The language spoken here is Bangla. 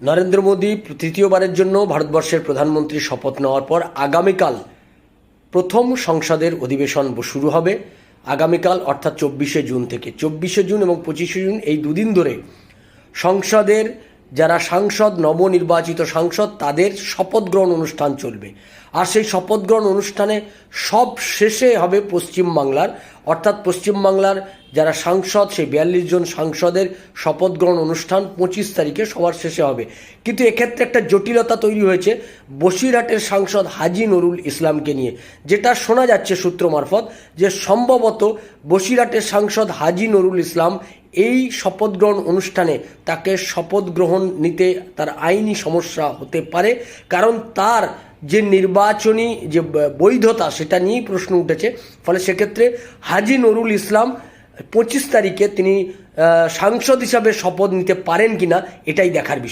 নরেন্দ্র মোদী তৃতীয়বারের জন্য ভারতবর্ষের প্রধানমন্ত্রী শপথ নেওয়ার পর আগামীকাল প্রথম সংসদের অধিবেশন শুরু হবে। আগামীকাল অর্থাৎ 24শে জুন থেকে 24শে জুন এবং 25শে জুন এই দুদিন ধরে সংসদের যারা সাংসদ, নবনির্বাচিত সাংসদ, তাদের শপথ গ্রহণ অনুষ্ঠান চলবে। আর সেই শপথ গ্রহণ অনুষ্ঠানে সব শেষে হবে পশ্চিমবাংলার, অর্থাৎ পশ্চিমবাংলার যারা সাংসদ, সেই 42 জন সাংসদের শপথ গ্রহণ অনুষ্ঠান 25 তারিখে সবার শেষে হবে। কিন্তু এক্ষেত্রে একটা জটিলতা তৈরি হয়েছে বসিরহাটের সাংসদ হাজী নুরুল ইসলামকে নিয়ে, যেটা শোনা যাচ্ছে সূত্র মারফত যে সম্ভবত বসিরহাটের সাংসদ হাজী নুরুল ইসলাম এই শপথ গ্রহণ অনুষ্ঠানে তাকে শপথ গ্রহণ নিতে তার আইনি সমস্যা হতে পারে, কারণ তার যে নির্বাচনী যে বৈধতা সেটা নিয়েই প্রশ্ন উঠেছে। ফলে সেক্ষেত্রে হাজী নুরুল ইসলাম 25 তারিখে তিনি সাংসদ হিসাবে শপথ নিতে পারেন কিনা এটাই দেখার বিষয়।